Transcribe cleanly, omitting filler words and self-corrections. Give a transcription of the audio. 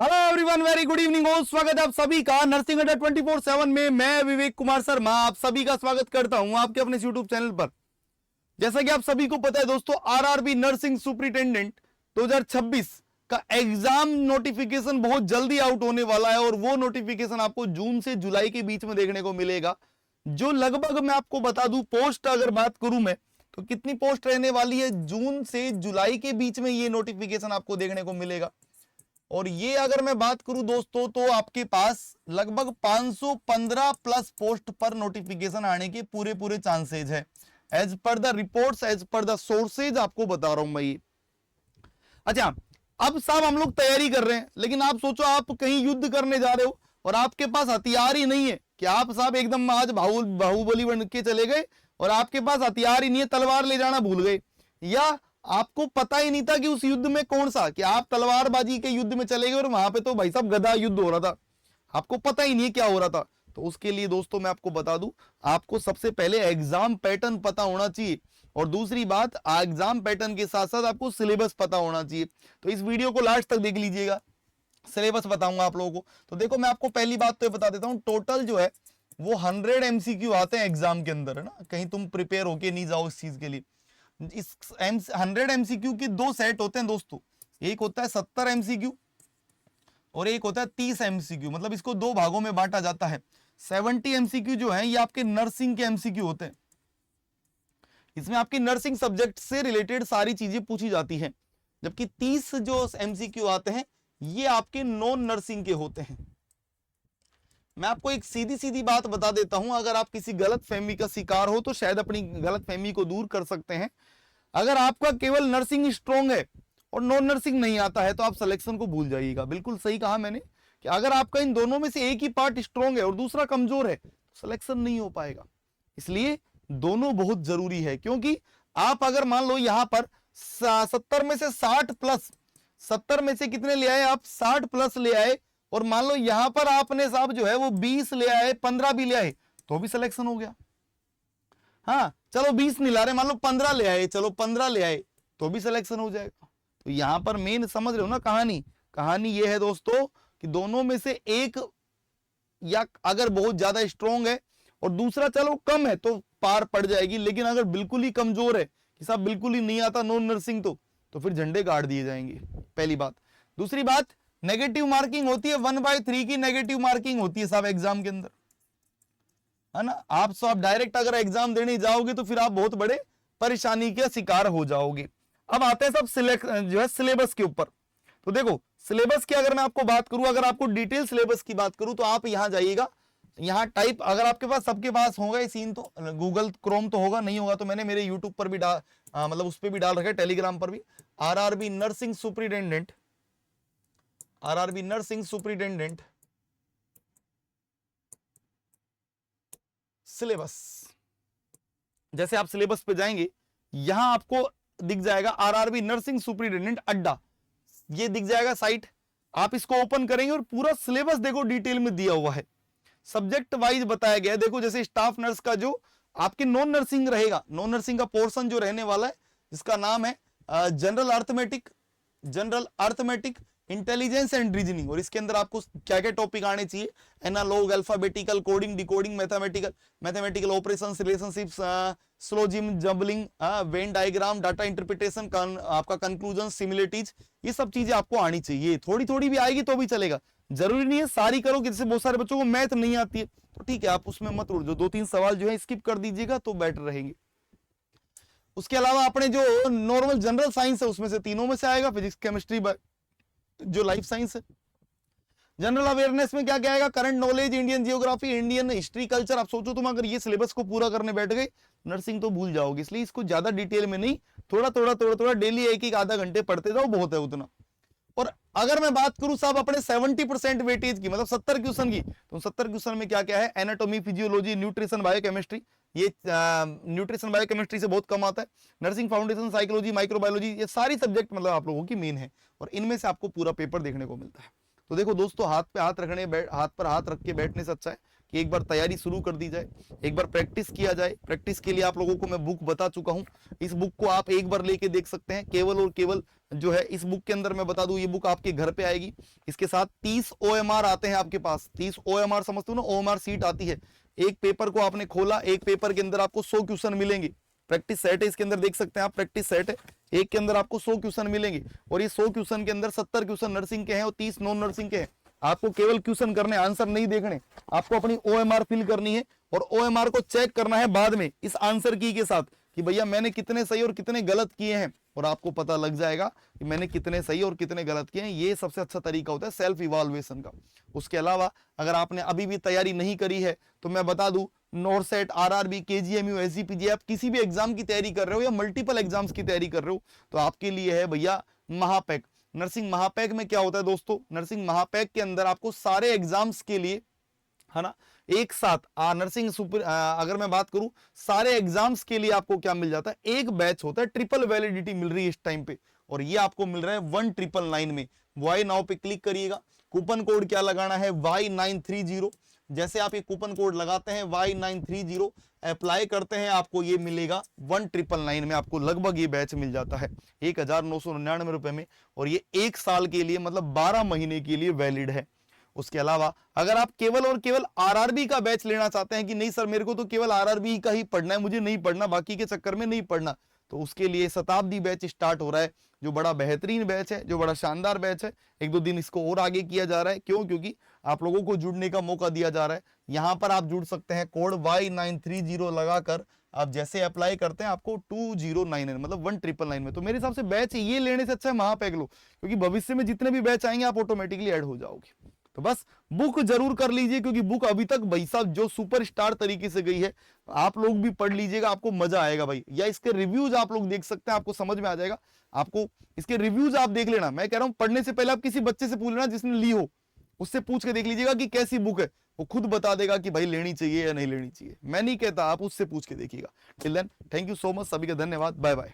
Hello everyone, very good evening हो। स्वागत है आप सभी का नर्सिंग अड्डा 24/7 में। मैं विवेक कुमार शर्मा आप सभी का स्वागत करता हूं आपके अपने यूट्यूब चैनल पर। जैसा कि आप सभी को पता है दोस्तों, आरआरबी नर्सिंग सुपरिटेंडेंट 2026 का एग्जाम नोटिफिकेशन बहुत जल्दी आउट होने वाला है और वो नोटिफिकेशन आपको जून से जुलाई के बीच में देखने को मिलेगा। जो लगभग मैं आपको बता दूं, पोस्ट अगर बात करूं मैं तो कितनी पोस्ट रहने वाली है, जून से जुलाई के बीच में ये नोटिफिकेशन आपको देखने को मिलेगा। और ये अगर मैं बात करूं दोस्तों तो आपके पास लगभग 515 प्लस पोस्ट पर नोटिफिकेशन आने के पूरे पूरे चांसेज है। As per the reports, as per the sources आपको बता रहा हूं मैं ये। अच्छा, अब साहब हम लोग तैयारी कर रहे हैं, लेकिन आप सोचो आप कहीं युद्ध करने जा रहे हो और आपके पास हथियार ही नहीं है कि आप साहब एकदम आज बाहुबली बन के चले गए और आपके पास हथियार ही नहीं है, तलवार ले जाना भूल गए, या आपको पता ही नहीं था कि उस युद्ध में कौन सा, कि आप तलवारबाजी के युद्ध में चले गए और वहां पे तो भाई साहब गदा युद्ध हो रहा था, आपको पता ही नहीं है क्या हो रहा था। तो उसके लिए दोस्तों मैं आपको बता दूं, आपको सबसे पहले एग्जाम पैटर्न पता होना चाहिए और दूसरी बात, एग्जाम पैटर्न के साथ साथ आपको सिलेबस पता होना चाहिए। तो इस वीडियो को लास्ट तक देख लीजिएगा, सिलेबस बताऊंगा आप लोगों को। तो देखो मैं आपको पहली बात तो बता देता हूं, टोटल जो है वो 100 एमसीक्यू आते हैं एग्जाम के अंदर, है ना, कहीं तुम प्रिपेयर होके नहीं जाओ इस चीज के लिए। इस 100 एमसीक्यू के दो सेट होते हैं दोस्तों, एक होता है 70 एमसीक्यू और एक होता है 30 एमसीक्यू, मतलब इसको दो भागों में बांटा जाता है। 70 एमसीक्यू जो है ये आपके नर्सिंग के एमसीक्यू होते हैं, इसमें आपकी नर्सिंग सब्जेक्ट से रिलेटेड सारी चीजें पूछी जाती हैं, जबकि 30 जो एमसीक्यू आते हैं ये आपके नॉन नर्सिंग के होते हैं। मैं आपको एक सीधी सीधी बात बता देता हूं, अगर आप किसी गलत फहमी का शिकार हो तो शायद अपनी गलत फहमी को दूर कर सकते हैं। अगर आपका केवल नर्सिंग स्ट्रॉन्ग है और नॉन नर्सिंग नहीं आता है तो आप सिलेक्शन को भूल जाइएगा। बिल्कुल सही कहा मैंने कि अगर आपका इन दोनों में से एक ही पार्ट स्ट्रॉन्ग है और दूसरा कमजोर है तो सिलेक्शन नहीं हो पाएगा। इसलिए दोनों बहुत जरूरी है, क्योंकि आप अगर मान लो यहां पर 70 में से 60 प्लस, 70 में से कितने ले आए आप, 60 प्लस ले आए, और मान लो यहां पर आपने साहब जो है वो 20 ले आए, 15 भी ले आए तो भी सिलेक्शन हो गया। हाँ चलो 20 नहीं ला रहे, मान लो 15 ले आए, चलो 15 ले आए तो भी सिलेक्शन हो जाएगा। तो यहां पर मेन समझ रहे हो ना कहानी, कहानी ये है दोस्तों कि दोनों में से एक या अगर बहुत ज्यादा स्ट्रॉन्ग है और दूसरा चलो कम है तो पार पड़ जाएगी, लेकिन अगर बिल्कुल ही कमजोर है कि साहब बिल्कुल ही नहीं आता नॉन नर्सिंग तो फिर झंडे गाड़ दिए जाएंगे, पहली बात। दूसरी बात, नेगेटिव मार्किंग होती है, 1/3 की नेगेटिव मार्किंग होती है साहब एग्जाम के अंदर, है ना। आप डायरेक्ट अगर एग्जाम देने जाओगे तो फिर आप बहुत बड़े परेशानी के शिकार हो जाओगे। अब आते हैं सब जो है सिलेबस के ऊपर। तो देखो सिलेबस की अगर मैं आपको बात करूं, अगर आपको डिटेल सिलेबस की बात करूं तो आप यहां जाइएगा, यहां टाइप, अगर आपके पास, सबके पास होगा ये सीन, तो गूगल क्रोम तो होगा, नहीं होगा तो मैंने मेरे यूट्यूब पर भी मतलब उस पर भी डाल रखा है, टेलीग्राम पर भी, RRB nursing superintendent, RRB nursing superintendent syllabus. जैसे आप सिलेबस पे जाएंगे यहां आपको दिख जाएगा आरआरबी नर्सिंग सुपरिटेंडेंट अड्डा, ये दिख जाएगा साइट। आप इसको ओपन करेंगे और पूरा सिलेबस देखो डिटेल में दिया हुआ है, सब्जेक्ट वाइज बताया गया है। देखो जैसे स्टाफ नर्स का जो आपके नॉन नर्सिंग रहेगा, नॉन नर्सिंग का पोर्शन जो रहने वाला है जिसका नाम है general arithmetic, general arithmetic, intelligence and reasoning, और इसके अंदर आपको क्या क्या टॉपिक आने चाहिए, analogue, alphabetical, coding, decoding, mathematical, mathematical operations, relationships, syllogism, jumbling, Venn diagram, data interpretation, आपका कंक्लूजन, सिमिलरिटीज, ये सब चीजें आपको आनी चाहिए। थोड़ी थोड़ी भी आएगी तो भी चलेगा, जरूरी नहीं है सारी करो, जैसे बहुत सारे बच्चों को मैथ नहीं आती है तो ठीक है आप उसमें मत उलझो, 2-3 सवाल जो है स्किप कर दीजिएगा तो बेटर रहेंगे। उसके अलावा अपने जो नॉर्मल जनरल साइंस है उसमें से तीनों में से आएगा, फिजिक्स, केमिस्ट्री, जो लाइफ साइंस है। जनरल अवेयरनेस में क्या क्या आएगा, current knowledge, Indian geography, Indian history, culture. आप सोचो तुम अगर ये सिलेबस को पूरा करने बैठ गए, नर्सिंग तो भूल जाओगे, इसलिए इसको ज्यादा डिटेल में नहीं, थोड़ा थोड़ा थोड़ा थोड़ा डेली एक एक आधा घंटे पढ़ते जाओ, बहुत है उतना। और अगर मैं बात करूं साहब अपने 70% वेटेज की, मतलब 70 क्वेश्चन की, तो 70 क्वेश्चन में क्या क्या है, एनाटॉमी, फिजियोलॉजी, न्यूट्रिशन, बायोकेमिस्ट्री, ये न्यूट्रिशन बायोकेमिस्ट्री से बहुत कम आता है, नर्सिंग फाउंडेशन, साइकोलॉजी, माइक्रोबायोलॉजी, ये सारी सब्जेक्ट मतलब आप लोगों की मेन है और इनमें से आपको पूरा पेपर देखने को मिलता है। तो देखो दोस्तों, हाथ पे हाथ रखने, हाथ पर हाथ रख के बैठने से अच्छा है कि एक बार तैयारी शुरू कर दी जाए, एक बार प्रैक्टिस किया जाए। प्रैक्टिस के लिए आप लोगों को मैं बुक बता चुका हूं, इस बुक को आप एक बार लेके देख सकते हैं। केवल और केवल जो है इस बुक के अंदर मैं बता दूं, ये बुक आपके घर पे आएगी। इसके साथ 30 OMR आते हैं आपके पास। 30 OMR समझते हो ना, OMR सीट आती है। एक पेपर को आपने खोला, एक पेपर के अंदर आपको 100 क्वेश्चन मिलेंगे। प्रैक्टिस सेट है, इसके अंदर देख सकते हैं आप, प्रैक्टिस सेट है। एक के अंदर आपको 100 क्वेश्चन मिलेंगे और ये 100 क्वेश्चन के अंदर 70 क्वेश्चन नर्सिंग के हैं और 30 नॉन नर्सिंग के हैं। आपको केवल क्वेश्चन करने, आंसर नहीं देखने। आपको अपनी OMR फिल करनी है और OMR को चेक करना है बाद में इस आंसर की के साथ कि भैया मैंने कितने सही और कितने गलत किए हैं, और आपको पता लग जाएगा कि मैंने कितने सही और कितने गलत किए हैं। ये सबसे अच्छा तरीका होता है सेल्फ इवैल्यूएशन का। उसके अलावा अगर आपने अभी भी तैयारी नहीं करी है तो मैं बता दूं, नॉरसेट, RRB, KGMU, SGPG, आप किसी भी एग्जाम की तैयारी कर रहे हो या मल्टीपल एग्जाम्स की तैयारी कर रहे हो तो आपके लिए है भैया महापैक। नर्सिंग महापैक में क्या होता है दोस्तों, नर्सिंग महापैक के अंदर आपको सारे एग्जाम्स के लिए, है ना, एक साथ नर्सिंग सुपर अगर मैं बात करूं सारे एग्जाम्स के लिए आपको क्या मिल जाता है, एक बैच होता है। ट्रिपल वैलिडिटी मिल रही है इस टाइम पे, और ये आपको मिल रहा है 1999 में। वाई नाउ पे क्लिक करिएगा। कूपन कोड क्या लगाना है, Y930। जैसे आप ये कूपन कोड लगाते हैं Y930, अप्लाई करते हैं, आपको ये मिलेगा 1999 में। आपको लगभग ये बैच मिल जाता है 1999 रुपए में, और ये 1 साल के लिए मतलब 12 महीने के लिए वैलिड है। उसके अलावा अगर आप केवल और केवल RRB का बैच लेना चाहते हैं कि नहीं सर मेरे को तो केवल RRB का ही पढ़ना है, मुझे नहीं पढ़ना, बाकी के चक्कर में नहीं पढ़ना, तो उसके लिए शताब्दी बैच स्टार्ट हो रहा है, जो बड़ा बेहतरीन बैच है, जो बड़ा शानदार बैच है। 1-2 दिन इसको और आगे किया जा रहा है। क्यों? क्योंकि आप लोगों को जुड़ने का मौका दिया जा रहा है। यहां पर आप जुड़ सकते हैं, कोड Y930 लगाकर आप जैसे अप्लाई करते हैं आपको 2099 मतलब 1999 में। तो मेरे हिसाब से बैच ये लेने से अच्छा है महापैक लो, क्योंकि भविष्य में जितने भी बैच आएंगे आप ऑटोमेटिकली ऐड हो जाओगे। तो बस बुक जरूर कर लीजिए, क्योंकि बुक अभी तक भाई साहब जो सुपरस्टार तरीके से गई है, आप लोग भी पढ़ लीजिएगा, आपको मजा आएगा भाई। या इसके रिव्यूज आप लोग देख सकते हैं, आपको समझ में आ जाएगा। आपको इसके रिव्यूज आप देख लेना। मैं कह रहा हूं पढ़ने से पहले आप किसी बच्चे से पूछ लेना जिसने ली हो, उससे पूछ के देख लीजिएगा कि कैसी बुक है, वो खुद बता देगा कि भाई लेनी चाहिए या नहीं लेनी चाहिए। मैं नहीं कहता, आप उससे पूछ के देखिएगा। Till then thank you so much, सभी का धन्यवाद, बाय बाय।